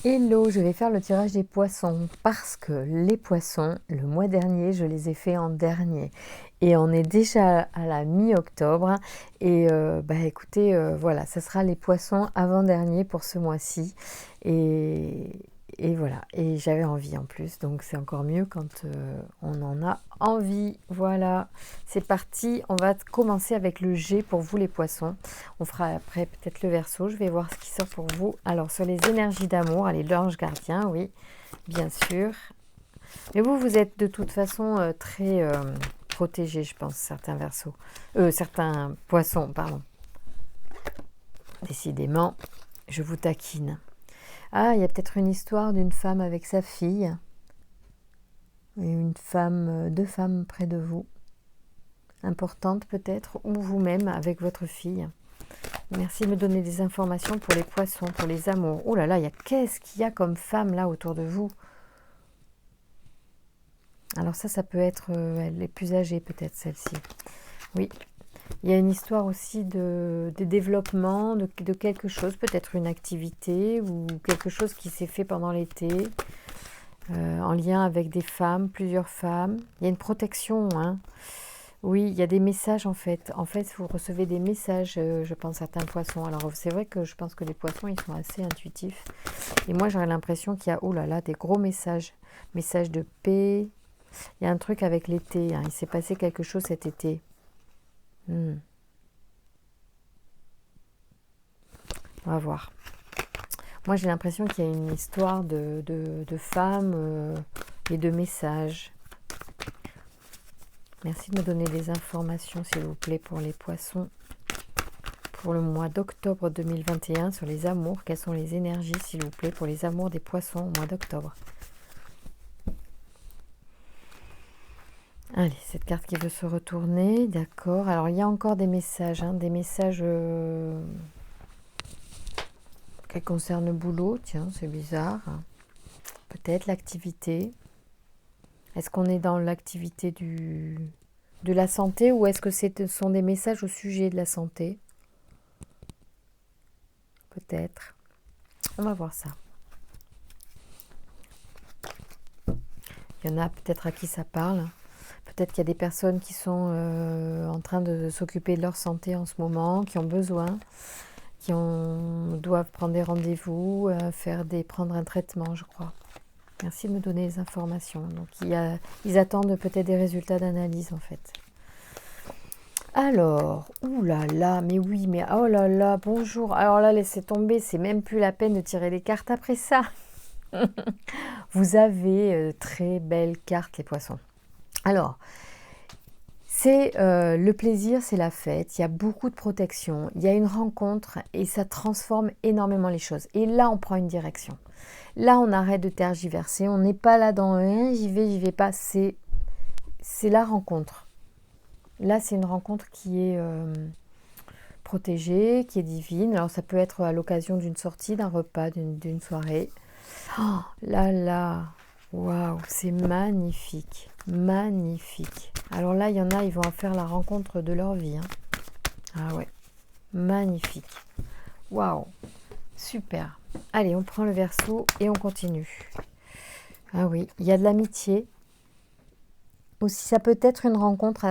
Hello, je vais faire le tirage des poissons parce que les poissons, le mois dernier, je les ai fait en dernier. Et on est déjà à la mi-octobre. Et écoutez, voilà, ça sera les poissons avant-dernier pour ce mois-ci. Et, et voilà, et j'avais envie en plus, donc c'est encore mieux quand on en a envie. Voilà, c'est parti, on va commencer avec le G pour vous les poissons. On fera après peut-être le Verseau, je vais voir ce qui sort pour vous. Alors sur les énergies d'amour, allez, l'ange gardien, oui, bien sûr. Mais vous, vous êtes de toute façon très protégés, je pense, certains Verseaux. Certains poissons, pardon. Décidément, je vous taquine. Ah, il y a peut-être une histoire d'une femme avec sa fille. Et une femme, deux femmes près de vous. Importante peut-être, ou vous-même avec votre fille. Merci de me donner des informations pour les poissons, pour les amours. Oh là là, qu'est-ce qu'il y a comme femme là autour de vous? Alors ça peut être, elle est plus âgée peut-être celle-ci. Oui, il y a une histoire aussi de développement, de quelque chose, peut-être une activité ou quelque chose qui s'est fait pendant l'été, en lien avec des femmes, plusieurs femmes. Il y a une protection, hein. Oui, il y a des messages en fait. En fait, vous recevez des messages, je pense, certains poissons. Alors, c'est vrai que je pense que les poissons, ils sont assez intuitifs. Et moi, j'aurais l'impression qu'il y a, oh là là, des gros messages. Messages de paix. Il y a un truc avec l'été, hein. Il s'est passé quelque chose cet été. On va voir. Moi, j'ai l'impression qu'il y a une histoire de femmes et de messages. Merci de me donner des informations, s'il vous plaît, pour les poissons. Pour le mois d'octobre 2021, sur les amours, quelles sont les énergies, s'il vous plaît, pour les amours des poissons au mois d'octobre. Allez, cette carte qui veut se retourner, d'accord. Alors, il y a encore des messages, hein, des messages qui concernent le boulot. Tiens, c'est bizarre. Peut-être l'activité. Est-ce qu'on est dans l'activité de la santé ou est-ce que ce sont des messages au sujet de la santé? Peut-être. On va voir ça. Il y en a peut-être à qui ça parle. Peut-être qu'il y a des personnes qui sont en train de s'occuper de leur santé en ce moment, qui ont besoin, doivent prendre des rendez-vous, prendre un traitement, je crois. Merci de me donner les informations. Donc, ils attendent peut-être des résultats d'analyse, en fait. Alors, oulala, mais oui, mais oh là là, bonjour. Alors là, laissez tomber, c'est même plus la peine de tirer les cartes après ça. Vous avez très belles cartes, les poissons. Alors, c'est le plaisir, c'est la fête, il y a beaucoup de protection, il y a une rencontre et ça transforme énormément les choses. Et là, on prend une direction. Là, on arrête de tergiverser, on n'est pas là dans j'y vais pas, c'est la rencontre. Là, c'est une rencontre qui est protégée, qui est divine. Alors, ça peut être à l'occasion d'une sortie, d'un repas, d'une soirée. Oh, là là, waouh, c'est magnifique, magnifique. Alors là, il y en a, ils vont en faire la rencontre de leur vie, hein. Ah ouais, magnifique. Waouh, super. Allez, on prend le Verseau et on continue. Ah oui, il y a de l'amitié. Aussi, ça peut être une rencontre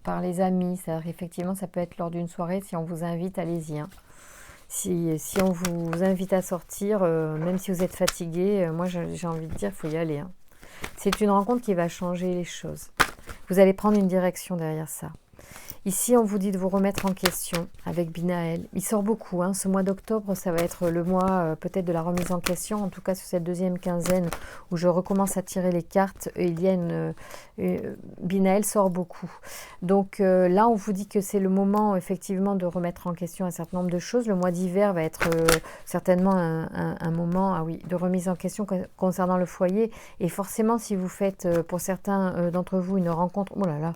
par les amis. Effectivement, ça peut être lors d'une soirée. Si on vous invite, allez-y, hein. Si on vous invite à sortir, même si vous êtes fatigué, moi j'ai envie de dire, il faut y aller, hein. C'est une rencontre qui va changer les choses. Vous allez prendre une direction derrière ça. Ici, on vous dit de vous remettre en question avec Binaël. Il sort beaucoup, hein. Ce mois d'octobre, ça va être le mois peut-être de la remise en question. En tout cas, sur cette deuxième quinzaine où je recommence à tirer les cartes, il y a Binaël sort beaucoup. Donc là, on vous dit que c'est le moment effectivement de remettre en question un certain nombre de choses. Le mois d'hiver va être certainement un moment de remise en question concernant le foyer. Et forcément, si vous faites pour certains d'entre vous une rencontre... Oh là là,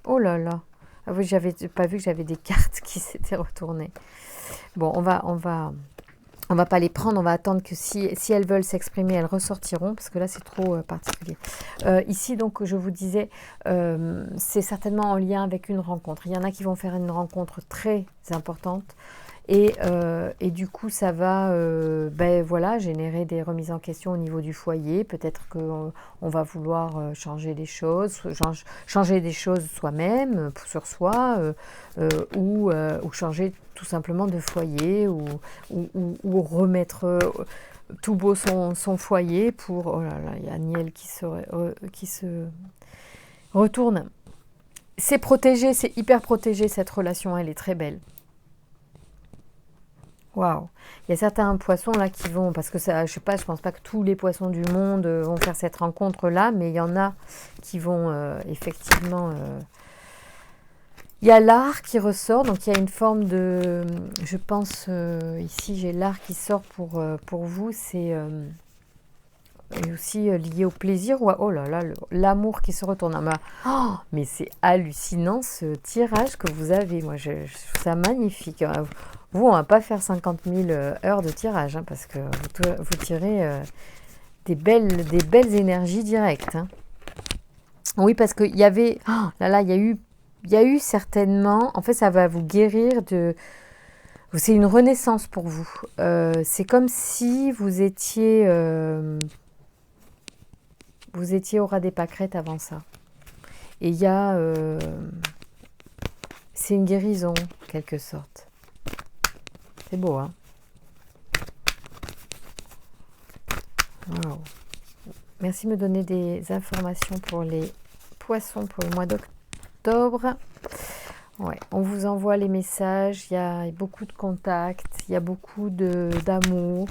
oh là là. Ah oui, j'avais pas vu que j'avais des cartes qui s'étaient retournées. Bon, on va pas les prendre, on va attendre que si elles veulent s'exprimer, elles ressortiront, parce que là, c'est trop particulier. Ici, donc, je vous disais, c'est certainement en lien avec une rencontre. Il y en a qui vont faire une rencontre très importante, Et du coup, ça va ben, voilà, générer des remises en question au niveau du foyer. Peut-être qu'on on va vouloir changer des choses, changer des choses soi-même, sur soi, ou changer tout simplement de foyer, ou remettre tout beau son foyer pour... Oh là là, il y a Niel qui se retourne. C'est protégé, c'est hyper protégé cette relation, elle est très belle. Waouh! Il y a certains poissons là qui vont, parce que ça, je sais pas, je pense pas que tous les poissons du monde vont faire cette rencontre là, mais il y en a qui vont effectivement. Il y a l'art qui ressort, donc il y a une forme de, je pense ici j'ai l'art qui sort pour vous, c'est aussi lié au plaisir ou oh là là, l'amour qui se retourne. Ah, mais c'est hallucinant ce tirage que vous avez. Moi, je trouve ça magnifique. Vous, on va pas faire 50 000 heures de tirage, hein, parce que vous tirez des belles énergies directes. Hein. Oui, parce qu'il y avait... Oh là là, il y a eu certainement... En fait, ça va vous guérir de... C'est une renaissance pour vous. C'est comme si vous étiez au ras des pâquerettes avant ça. Et il y a... c'est une guérison, en quelque sorte. C'est beau, hein? Wow. Merci de me donner des informations pour les poissons pour le mois d'octobre. Ouais, on vous envoie les messages, il y a beaucoup de contacts, il y a beaucoup d'amour.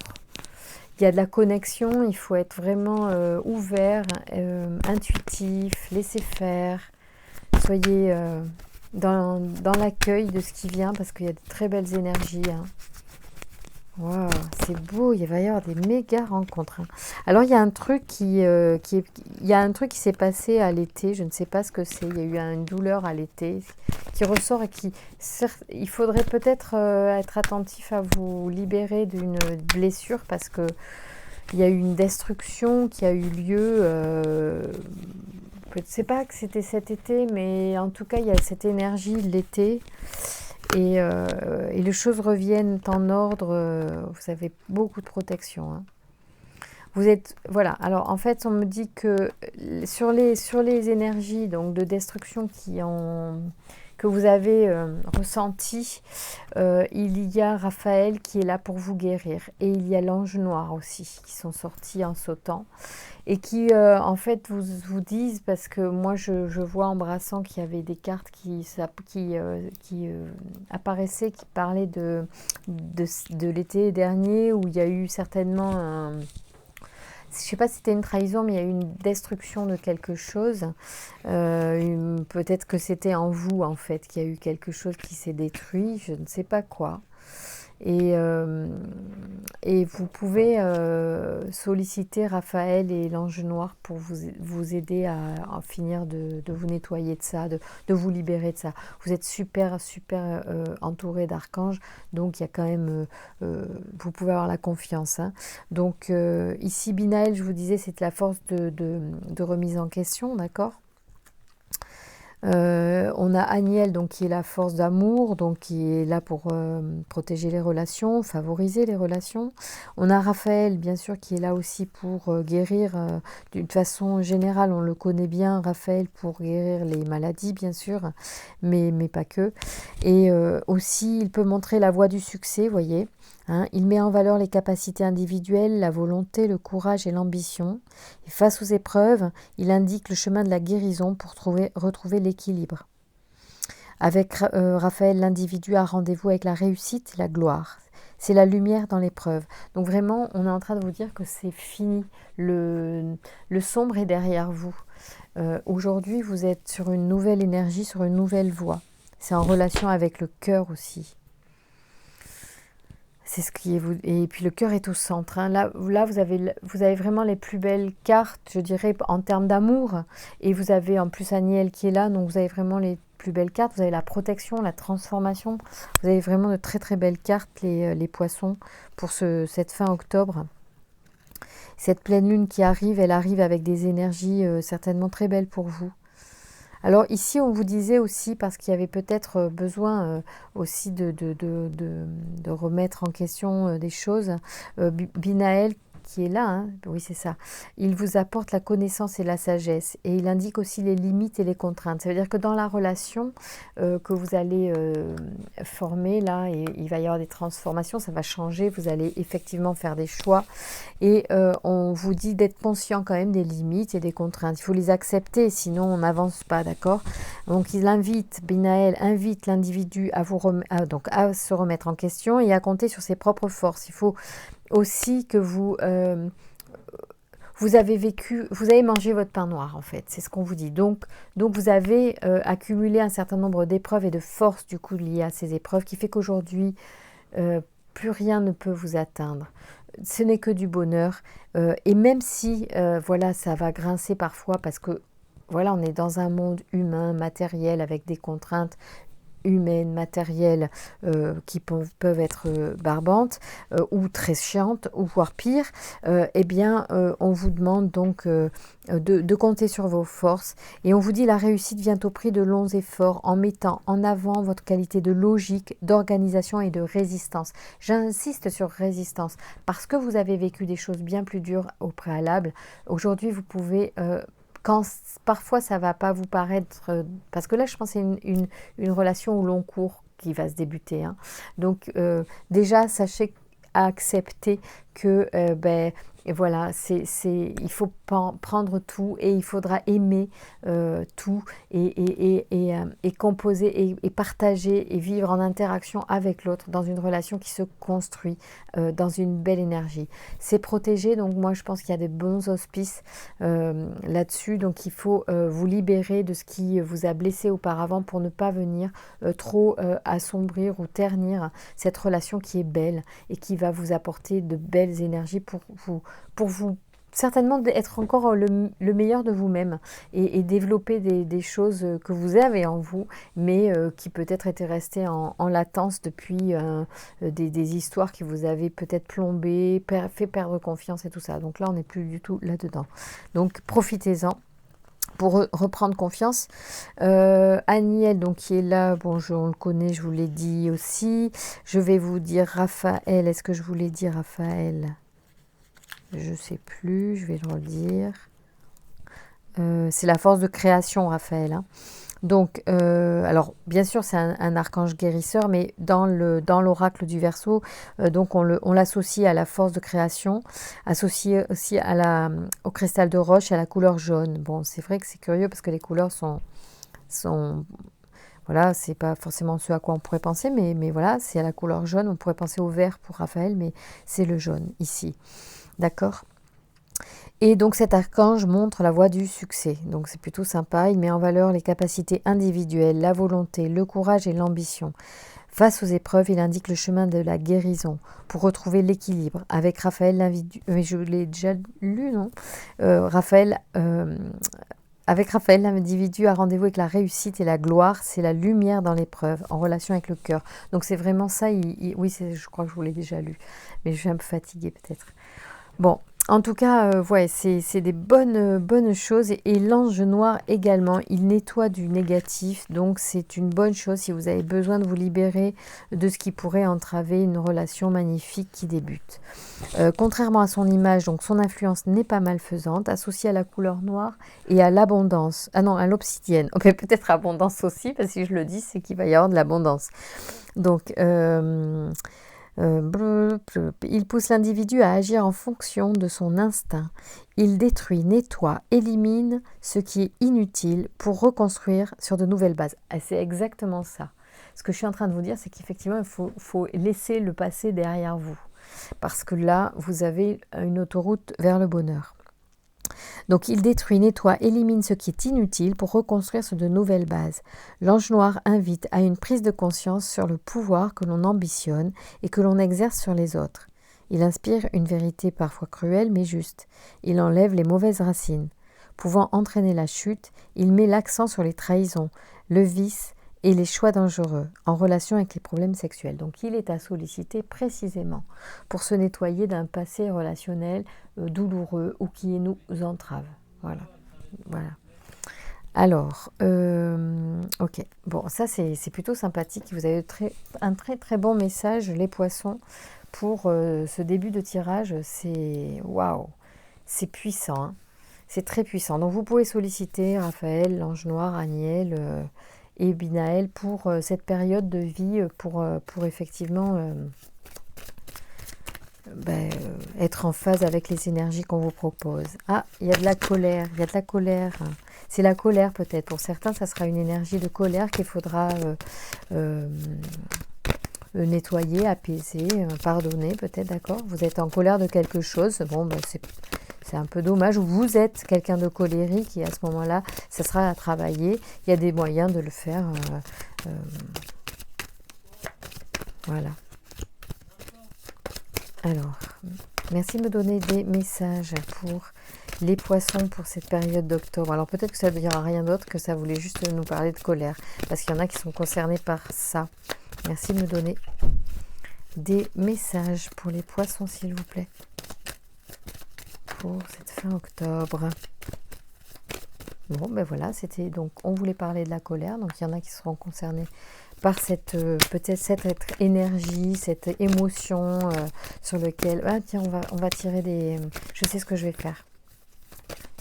Il y a de la connexion, il faut être vraiment ouvert, intuitif, laisser faire. Soyez dans l'accueil de ce qui vient parce qu'il y a de très belles énergies. Hein. Waouh, c'est beau, il va y avoir des méga rencontres. Hein. Alors il y a un truc il y a un truc qui s'est passé à l'été, je ne sais pas ce que c'est, il y a eu une douleur à l'été qui ressort et il faudrait peut-être être attentif à vous libérer d'une blessure parce que il y a eu une destruction qui a eu lieu, je ne sais pas que c'était cet été, mais en tout cas il y a cette énergie de l'été. Et les choses reviennent en ordre, vous avez beaucoup de protection. Hein. Vous êtes, voilà, alors en fait on me dit que sur les énergies donc, de destruction que vous avez ressenties, il y a Raphaël qui est là pour vous guérir. Et il y a l'ange noir aussi qui sont sortis en sautant. Et qui en fait vous disent, parce que moi je vois en brassant qu'il y avait des cartes qui apparaissaient, qui parlaient de l'été dernier, où il y a eu certainement je ne sais pas si c'était une trahison, mais il y a eu une destruction de quelque chose. Peut-être que c'était en vous en fait qu'il y a eu quelque chose qui s'est détruit, je ne sais pas quoi. Et vous pouvez solliciter Raphaël et l'ange noir pour vous aider à finir de vous nettoyer de ça, de vous libérer de ça. Vous êtes super entouré d'archanges, donc il y a quand même, vous pouvez avoir la confiance. Hein. Donc ici, Binaël, je vous disais, c'est la force de remise en question, d'accord ? On a Aniel donc, qui est la force d'amour, donc qui est là pour protéger les relations, favoriser les relations. On a Raphaël, bien sûr, qui est là aussi pour guérir d'une façon générale. On le connaît bien, Raphaël, pour guérir les maladies, bien sûr, mais pas que. Et aussi, il peut montrer la voie du succès, vous voyez. Hein, il met en valeur les capacités individuelles, la volonté, le courage et l'ambition. Et face aux épreuves, il indique le chemin de la guérison pour retrouver l'équilibre. Avec Raphaël, l'individu a rendez-vous avec la réussite et la gloire. C'est la lumière dans l'épreuve. Donc vraiment, on est en train de vous dire que c'est fini. Le sombre est derrière vous. Aujourd'hui, vous êtes sur une nouvelle énergie, sur une nouvelle voie. C'est en relation avec le cœur aussi. C'est ce qui est vous. Et puis le cœur est au centre. Hein. Là vous avez vraiment les plus belles cartes, je dirais, en termes d'amour. Et vous avez en plus Aniel qui est là, donc vous avez vraiment les plus belles cartes. Vous avez la protection, la transformation. Vous avez vraiment de très très belles cartes, les poissons, pour cette fin octobre. Cette pleine lune qui arrive, elle arrive avec des énergies certainement très belles pour vous. Alors ici, on vous disait aussi, parce qu'il y avait peut-être besoin aussi de remettre en question des choses, Binaël qui est là, hein, oui c'est ça, il vous apporte la connaissance et la sagesse et il indique aussi les limites et les contraintes. Ça veut dire que dans la relation que vous allez former là, et il va y avoir des transformations, ça va changer, vous allez effectivement faire des choix et on vous dit d'être conscient quand même des limites et des contraintes. Il faut les accepter, sinon on n'avance pas, d'accord? Donc il invite, Binaël invite l'individu à, donc à se remettre en question et à compter sur ses propres forces. Il faut aussi que vous avez vécu, vous avez mangé votre pain noir en fait, c'est ce qu'on vous dit. Donc vous avez accumulé un certain nombre d'épreuves et de forces du coup liées à ces épreuves qui fait qu'aujourd'hui, plus rien ne peut vous atteindre. Ce n'est que du bonheur. Et même si, voilà, ça va grincer parfois parce que, voilà, on est dans un monde humain, matériel, avec des contraintes humaines, matérielles qui peuvent être barbantes ou très chiantes ou voire pire, eh bien on vous demande donc de compter sur vos forces et on vous dit la réussite vient au prix de longs efforts en mettant en avant votre qualité de logique, d'organisation et de résistance. J'insiste sur résistance parce que vous avez vécu des choses bien plus dures au préalable. Aujourd'hui vous pouvez quand parfois ça va pas vous paraître, parce que là je pense que c'est une relation au long cours qui va se débuter, hein. Donc déjà sachez accepter que et voilà, il faut prendre tout et il faudra aimer tout et composer et partager et vivre en interaction avec l'autre dans une relation qui se construit dans une belle énergie. C'est protégé, donc moi je pense qu'il y a des bons auspices là-dessus, donc il faut vous libérer de ce qui vous a blessé auparavant pour ne pas venir trop assombrir ou ternir cette relation qui est belle et qui va vous apporter de belles énergies pour vous certainement être encore le meilleur de vous-même et développer des choses que vous avez en vous, mais qui peut-être étaient restées en latence depuis des histoires qui vous avaient peut-être plombé, fait perdre confiance et tout ça. Donc là, on n'est plus du tout là-dedans. Donc profitez-en pour reprendre confiance. Aniel, donc qui est là, bon, on le connaît, je vous l'ai dit aussi. Je vais vous dire Raphaël. Est-ce que je vous l'ai dit, Raphaël? Je ne sais plus, je vais le redire. C'est la force de création, Raphaël, hein. Donc, alors, bien sûr, c'est un archange guérisseur, mais dans l'oracle du Verseau, donc on l'associe à la force de création, associé aussi au cristal de roche, à la couleur jaune. Bon, c'est vrai que c'est curieux parce que les couleurs sont voilà, c'est pas forcément ce à quoi on pourrait penser, mais voilà, c'est à la couleur jaune. On pourrait penser au vert pour Raphaël, mais c'est le jaune ici. D'accord? Et donc cet archange montre la voie du succès. Donc c'est plutôt sympa. Il met en valeur les capacités individuelles, la volonté, le courage et l'ambition. Face aux épreuves, il indique le chemin de la guérison pour retrouver l'équilibre. Avec Raphaël, l'individu... Mais je l'ai déjà lu, non Avec Raphaël, l'individu a rendez-vous avec la réussite et la gloire. C'est la lumière dans l'épreuve, en relation avec le cœur. Donc c'est vraiment ça. Oui, je crois que je vous l'ai déjà lu. Mais je suis un peu fatiguée peut-être. Bon, en tout cas, ouais, c'est des bonnes choses. Et l'ange noir également, il nettoie du négatif. Donc, c'est une bonne chose si vous avez besoin de vous libérer de ce qui pourrait entraver une relation magnifique qui débute. Contrairement à son image, donc son influence n'est pas malfaisante, associée à la couleur noire et à l'abondance. Ah non, à l'obsidienne. Ok, peut-être abondance aussi, parce que si je le dis, c'est qu'il va y avoir de l'abondance. Donc... il pousse l'individu à agir en fonction de son instinct. Il détruit, nettoie, élimine ce qui est inutile pour reconstruire sur de nouvelles bases. Et c'est exactement ça. Ce que je suis en train de vous dire, c'est qu'effectivement, il faut laisser le passé derrière vous. Parce que là, vous avez une autoroute vers le bonheur. Donc il détruit, nettoie, élimine ce qui est inutile pour reconstruire sur de nouvelles bases. L'ange noir invite à une prise de conscience sur le pouvoir que l'on ambitionne et que l'on exerce sur les autres. Il inspire une vérité parfois cruelle mais juste. Il enlève les mauvaises racines. Pouvant entraîner la chute, il met l'accent sur les trahisons, le vice et les choix dangereux en relation avec les problèmes sexuels. Donc il est à solliciter précisément pour se nettoyer d'un passé relationnel douloureux ou qui nous entrave. Voilà. Alors, ok. Bon, ça c'est plutôt sympathique. Vous avez un très très bon message, les poissons, pour ce début de tirage. C'est waouh, c'est puissant, hein. C'est très puissant. Donc vous pouvez solliciter Raphaël, l'ange noir, Aniel et Binaël pour cette période de vie, pour effectivement être en phase avec les énergies qu'on vous propose. Ah, il y a de la colère, il y a de la colère. C'est la colère peut-être. Pour certains, ça sera une énergie de colère qu'il faudra nettoyer, apaiser, pardonner peut-être, d'accord. Vous êtes en colère de quelque chose. Bon, ben, c'est un peu dommage. Vous êtes quelqu'un de colérique et à ce moment-là, ça sera à travailler. Il y a des moyens de le faire. Voilà. Alors, merci de me donner des messages pour les poissons pour cette période d'octobre. Alors peut-être que ça ne dira rien d'autre, que ça voulait juste nous parler de colère, parce qu'il y en a qui sont concernés par ça. Merci de me donner des messages pour les poissons, s'il vous plaît, pour cette fin octobre. Bon, ben voilà, c'était donc, on voulait parler de la colère, donc il y en a qui seront concernés par cette peut-être cette énergie, cette émotion sur lequel... Ah tiens, on va tirer des... Je sais ce que je vais faire.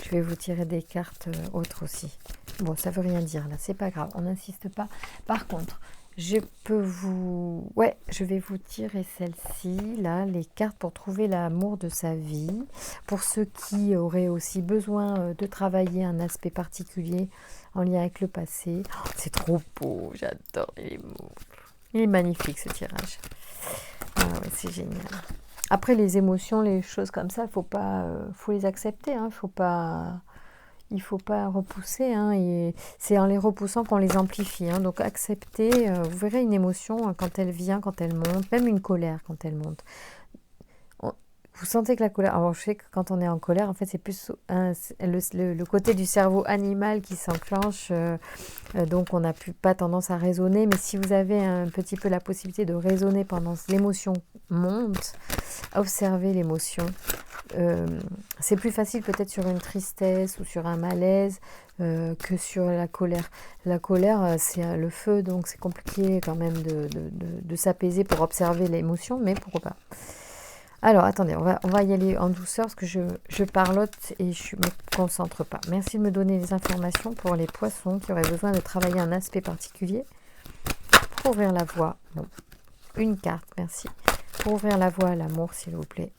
Je vais vous tirer des cartes autres aussi. Bon, ça veut rien dire là, c'est pas grave, on n'insiste pas. Par contre, je peux vous... Ouais, je vais vous tirer celle-ci, là, les cartes pour trouver l'amour de sa vie. Pour ceux qui auraient aussi besoin de travailler un aspect particulier en lien avec le passé. Oh, c'est trop beau, j'adore, il est magnifique ce tirage. Ah ouais, c'est génial. Après, les émotions, les choses comme ça, faut les accepter, hein, il faut pas repousser, hein, et c'est en les repoussant qu'on les amplifie, hein, donc accepter, vous verrez une émotion quand elle vient, quand elle monte, même une colère quand elle monte. Vous sentez que la colère... Alors, je sais que quand on est en colère, en fait, c'est plus le côté du cerveau animal qui s'enclenche. Donc, on n'a pas tendance à raisonner. Mais si vous avez un petit peu la possibilité de raisonner pendant que l'émotion monte, observez l'émotion. C'est plus facile peut-être sur une tristesse ou sur un malaise que sur la colère. La colère, c'est le feu, donc c'est compliqué quand même de s'apaiser pour observer l'émotion, mais pourquoi pas. Alors, attendez, on va y aller en douceur parce que je parlote et je ne me concentre pas. Merci de me donner les informations pour les poissons qui auraient besoin de travailler un aspect particulier. Pour ouvrir la voie, non, une carte, merci. Pour ouvrir la voie à l'amour, s'il vous plaît,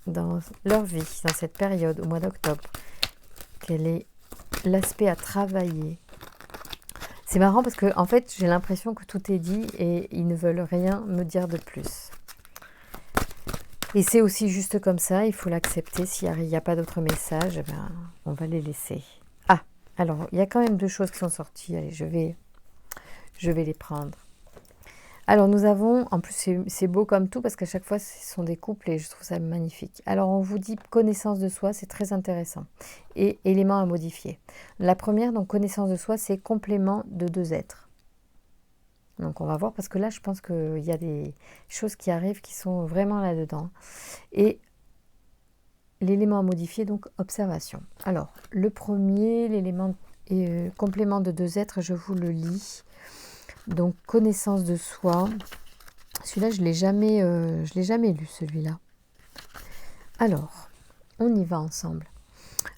dans leur vie, dans cette période, au mois d'octobre. Quel est l'aspect à travailler? C'est marrant parce que, en fait, j'ai l'impression que tout est dit et ils ne veulent rien me dire de plus. Et c'est aussi juste comme ça, il faut l'accepter. S'il n'y a pas d'autres messages, ben, on va les laisser. Ah, alors, il y a quand même deux choses qui sont sorties. Allez, je vais les prendre. Alors, nous avons, en plus, c'est beau comme tout, parce qu'à chaque fois, ce sont des couples et je trouve ça magnifique. Alors, on vous dit connaissance de soi, c'est très intéressant. Et éléments à modifier. La première, donc, connaissance de soi, c'est complément de deux êtres. Donc on va voir, parce que là je pense qu'il y a des choses qui arrivent qui sont vraiment là-dedans. Et l'élément à modifier, donc observation. Alors le premier, l'élément complément de deux êtres, je vous le lis. Donc connaissance de soi. Celui-là je l'ai jamais lu, celui-là. Alors, on y va ensemble.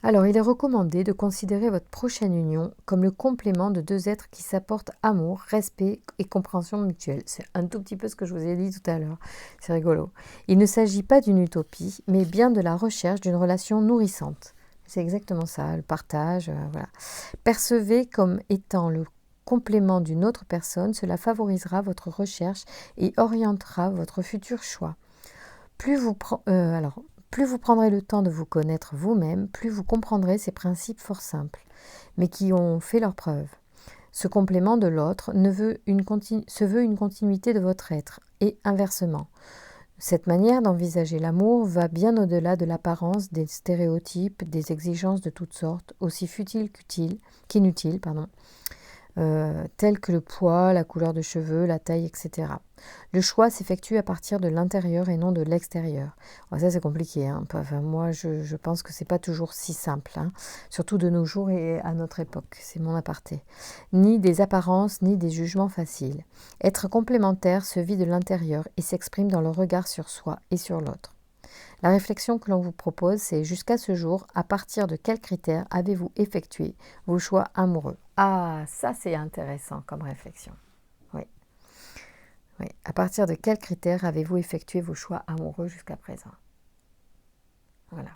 Alors, il est recommandé de considérer votre prochaine union comme le complément de deux êtres qui s'apportent amour, respect et compréhension mutuelle. C'est un tout petit peu ce que je vous ai dit tout à l'heure. C'est rigolo. Il ne s'agit pas d'une utopie, mais bien de la recherche d'une relation nourrissante. C'est exactement ça, le partage, voilà. Percevez comme étant le complément d'une autre personne, cela favorisera votre recherche et orientera votre futur choix. Plus vous prendrez le temps de vous connaître vous-même, plus vous comprendrez ces principes fort simples, mais qui ont fait leur preuve. Ce complément de l'autre se veut une continuité de votre être, et inversement. Cette manière d'envisager l'amour va bien au-delà de l'apparence, des stéréotypes, des exigences de toutes sortes, aussi futiles qu'inutiles. tels que le poids, la couleur de cheveux, la taille, etc. Le choix s'effectue à partir de l'intérieur et non de l'extérieur. Bon, ça c'est compliqué, hein. Enfin, moi je pense que c'est pas toujours si simple, hein. Surtout de nos jours et à notre époque, c'est mon aparté. Ni des apparences, ni des jugements faciles. Être complémentaire se vit de l'intérieur et s'exprime dans le regard sur soi et sur l'autre. La réflexion que l'on vous propose, c'est jusqu'à ce jour, à partir de quels critères avez-vous effectué vos choix amoureux? Ah, ça c'est intéressant comme réflexion. Oui. Oui. À partir de quels critères avez-vous effectué vos choix amoureux jusqu'à présent? Voilà.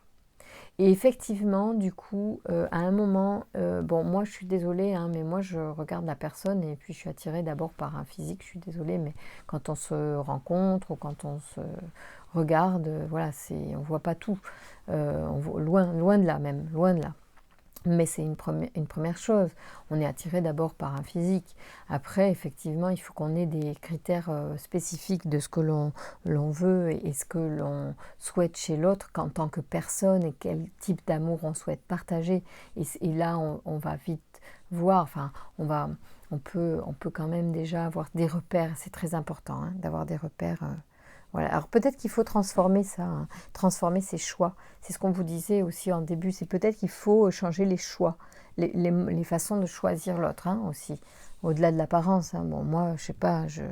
Et effectivement, du coup, à un moment, bon, moi je suis désolée, hein, mais moi je regarde la personne et puis je suis attirée d'abord par un physique, je suis désolée, mais quand on se rencontre ou quand on se regarde, voilà, on voit pas tout, on voit loin de là même, loin de là. Mais c'est une première chose. On est attiré d'abord par un physique. Après, effectivement, il faut qu'on ait des critères spécifiques de ce que l'on veut et ce que l'on souhaite chez l'autre en tant que personne et quel type d'amour on souhaite partager. Et là, on va vite voir, enfin, on peut quand même déjà avoir des repères. C'est très important, hein, d'avoir des repères. Voilà. Alors peut-être qu'il faut transformer ça, hein, transformer ses choix. C'est ce qu'on vous disait aussi en début, c'est peut-être qu'il faut changer les choix, les façons de choisir l'autre, hein, aussi, au-delà de l'apparence, hein. Bon, moi, je sais pas, je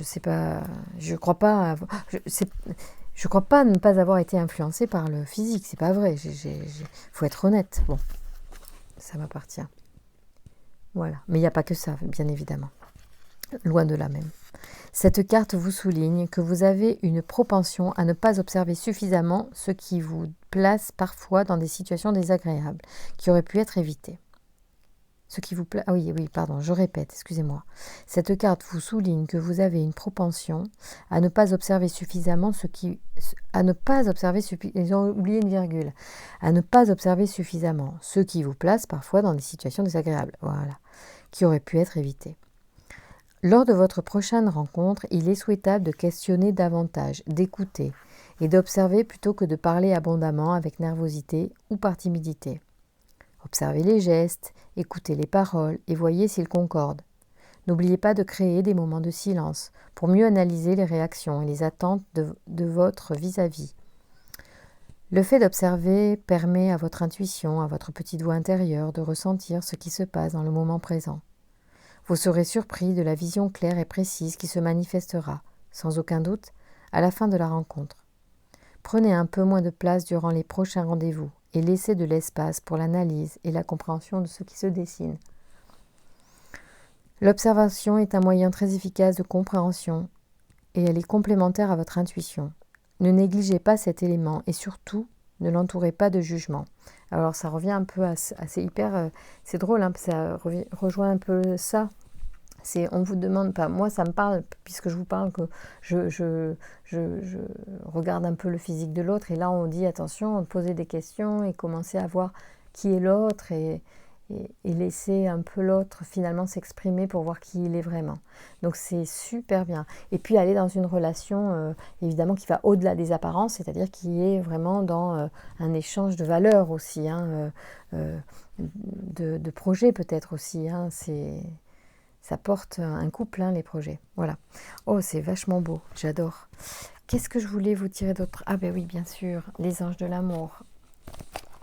sais pas, je crois pas, je crois pas ne pas avoir été influencée par le physique, c'est pas vrai, faut être honnête, bon, ça m'appartient. Voilà, mais il n'y a pas que ça, bien évidemment, loin de là même. Cette carte vous souligne que vous avez une propension à ne pas observer suffisamment ce qui vous place parfois dans des situations désagréables qui auraient pu être évitées. Ce qui vous ah oui, pardon, je répète, excusez-moi. Cette carte vous souligne que vous avez une propension à ne pas observer suffisamment ils ont oublié une virgule, à ne pas observer suffisamment ce qui vous place parfois dans des situations désagréables, voilà, qui auraient pu être évitées. Lors de votre prochaine rencontre, il est souhaitable de questionner davantage, d'écouter et d'observer plutôt que de parler abondamment avec nervosité ou par timidité. Observez les gestes, écoutez les paroles et voyez s'ils concordent. N'oubliez pas de créer des moments de silence pour mieux analyser les réactions et les attentes de votre vis-à-vis. Le fait d'observer permet à votre intuition, à votre petite voix intérieure de ressentir ce qui se passe dans le moment présent. Vous serez surpris de la vision claire et précise qui se manifestera, sans aucun doute, à la fin de la rencontre. Prenez un peu moins de place durant les prochains rendez-vous et laissez de l'espace pour l'analyse et la compréhension de ce qui se dessine. L'observation est un moyen très efficace de compréhension et elle est complémentaire à votre intuition. Ne négligez pas cet élément et surtout, ne l'entourez pas de jugement. Alors ça revient un peu à c'est hyper, c'est drôle, hein, ça rejoint un peu ça. On vous demande pas, moi ça me parle, puisque je vous parle que je regarde un peu le physique de l'autre, et là on dit attention, poser des questions et commencer à voir qui est l'autre et laisser un peu l'autre finalement s'exprimer pour voir qui il est vraiment. Donc c'est super bien. Et puis aller dans une relation évidemment qui va au-delà des apparences, c'est-à-dire qui est vraiment dans un échange de valeurs aussi, hein, de projets peut-être aussi, hein, ça porte un couple, hein, les projets. Voilà. Oh, c'est vachement beau. J'adore. Qu'est-ce que je voulais vous tirer d'autre? Ah ben oui, bien sûr. Les anges de l'amour.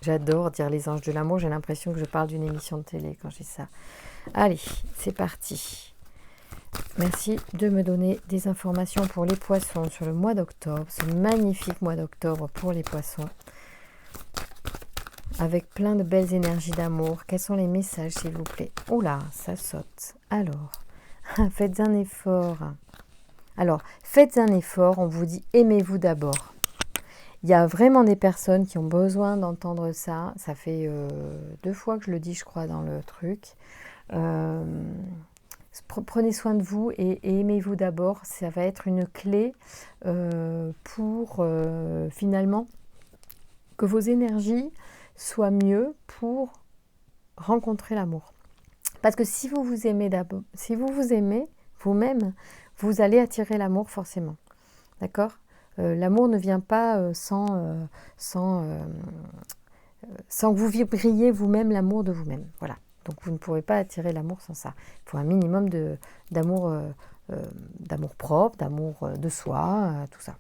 J'adore dire les anges de l'amour. J'ai l'impression que je parle d'une émission de télé quand je dis ça. Allez, c'est parti. Merci de me donner des informations pour les poissons sur le mois d'octobre. Ce magnifique mois d'octobre pour les poissons. Avec plein de belles énergies d'amour. Quels sont les messages, s'il vous plaît? Oula, ça saute. Alors, faites un effort. Alors, faites un effort, on vous dit aimez-vous d'abord. Il y a vraiment des personnes qui ont besoin d'entendre ça. Ça fait 2 fois que je le dis, je crois, dans le truc. Prenez soin de vous et aimez-vous d'abord. Ça va être une clé pour finalement que vos énergies soient mieux pour rencontrer l'amour. Parce que si vous vous aimez d'abord, si vous vous aimez vous-même, vous allez attirer l'amour forcément. D'accord ? L'amour ne vient pas sans que vous vibriez vous-même l'amour de vous-même. Voilà. Donc vous ne pourrez pas attirer l'amour sans ça. Il faut un minimum d'amour d'amour propre, d'amour de soi, tout ça.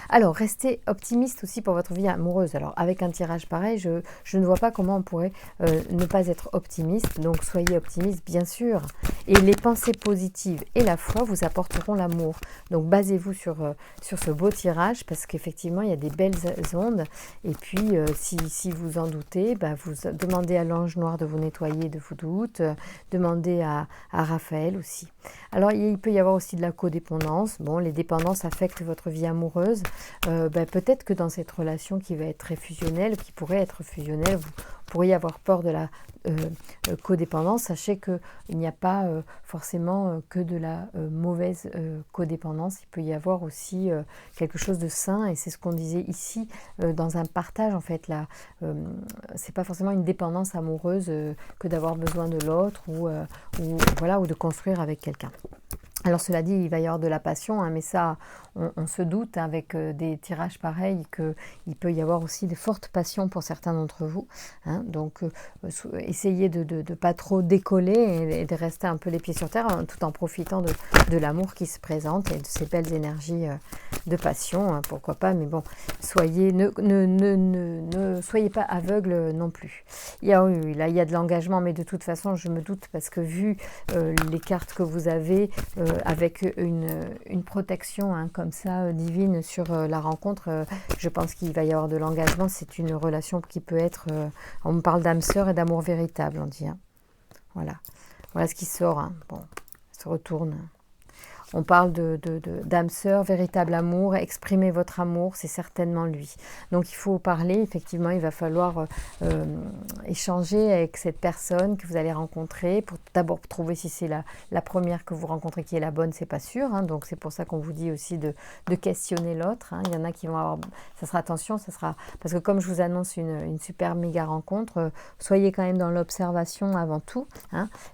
Alors, restez optimiste aussi pour votre vie amoureuse. Alors, avec un tirage pareil, je ne vois pas comment on pourrait ne pas être optimiste. Donc, soyez optimiste, bien sûr. Et les pensées positives et la foi vous apporteront l'amour. Donc, basez-vous sur ce beau tirage parce qu'effectivement, il y a des belles ondes. Et puis, si vous en doutez, vous demandez à l'ange noir de vous nettoyer de vos doutes. Demandez à Raphaël aussi. Alors, il peut y avoir aussi de la codépendance. Bon, les dépendances affectent votre vie amoureuse. Peut-être que dans cette relation qui va être très fusionnelle, qui pourrait être fusionnelle, vous pourriez avoir peur de la codépendance. Sachez qu'il n'y a pas forcément que de la mauvaise codépendance. Il peut y avoir aussi quelque chose de sain, et c'est ce qu'on disait ici dans un partage. En fait, là, c'est pas forcément une dépendance amoureuse que d'avoir besoin de l'autre ou de construire avec quelqu'un. Alors cela dit, il va y avoir de la passion, mais ça, on se doute avec des tirages pareils qu'il peut y avoir aussi de fortes passions pour certains d'entre vous. Donc essayez de ne pas trop décoller et de rester un peu les pieds sur terre tout en profitant de l'amour qui se présente et de ces belles énergies de passion, pourquoi pas. Mais bon, ne soyez pas aveugles non plus. Il y a de l'engagement, mais de toute façon, je me doute parce que vu les cartes que vous avez, avec une protection comme ça divine sur la rencontre, je pense qu'il va y avoir de l'engagement. C'est une relation qui peut être, on me parle d'âme sœur et d'amour véritable, on dit. Voilà ce qui sort. Bon, ça se retourne. On parle d'âme sœur, véritable amour, exprimer votre amour, c'est certainement lui. Donc il faut parler, effectivement, il va falloir échanger avec cette personne que vous allez rencontrer, pour d'abord trouver si c'est la première que vous rencontrez qui est la bonne, c'est pas sûr. Donc c'est pour ça qu'on vous dit aussi de questionner l'autre. Il y en a qui vont avoir, ça sera attention, parce que comme je vous annonce une super méga rencontre, soyez quand même dans l'observation avant tout.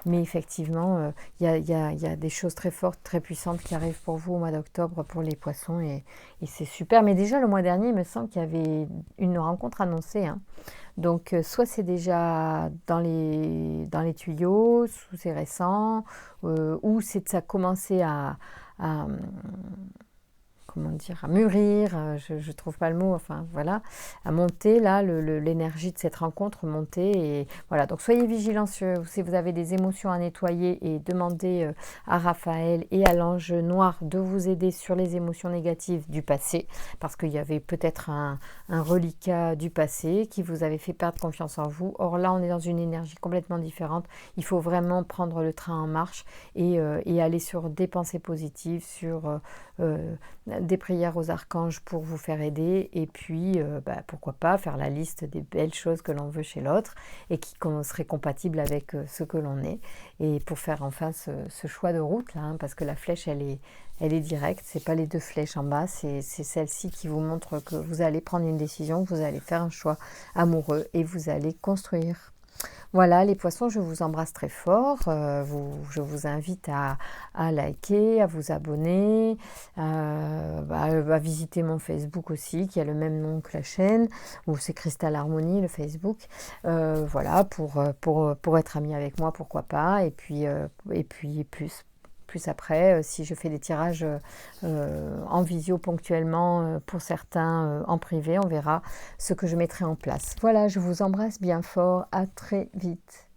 Mais effectivement, il y a des choses très fortes, très puissantes qui arrive pour vous au mois d'octobre pour les poissons, et c'est super. Mais déjà le mois dernier, il me semble qu'il y avait une rencontre annoncée. Donc soit c'est déjà dans les tuyaux, ou c'est récent, ou ça a commencé à mûrir, je trouve pas le mot, à monter, là, l'énergie de cette rencontre monter, et voilà. Donc soyez vigilants si vous avez des émotions à nettoyer, et demandez à Raphaël et à l'ange noir de vous aider sur les émotions négatives du passé, parce qu'il y avait peut-être un reliquat du passé qui vous avait fait perdre confiance en vous. Or là, on est dans une énergie complètement différente. Il faut vraiment prendre le train en marche et aller sur des pensées positives, sur des prières aux archanges pour vous faire aider, et puis pourquoi pas faire la liste des belles choses que l'on veut chez l'autre et qui seraient compatibles avec ce que l'on est, et pour faire enfin ce choix de route là, parce que la flèche elle est directe, c'est pas les deux flèches en bas, c'est celle-ci qui vous montre que vous allez prendre une décision, vous allez faire un choix amoureux et vous allez construire. Voilà les poissons, je vous embrasse très fort, je vous invite à liker, à vous abonner, à visiter mon Facebook aussi, qui a le même nom que la chaîne, où c'est Cristal Harmonie, le Facebook, voilà, pour être ami avec moi, pourquoi pas, et puis plus après, si je fais des tirages en visio ponctuellement pour certains en privé, on verra ce que je mettrai en place. Voilà, je vous embrasse bien fort, à très vite.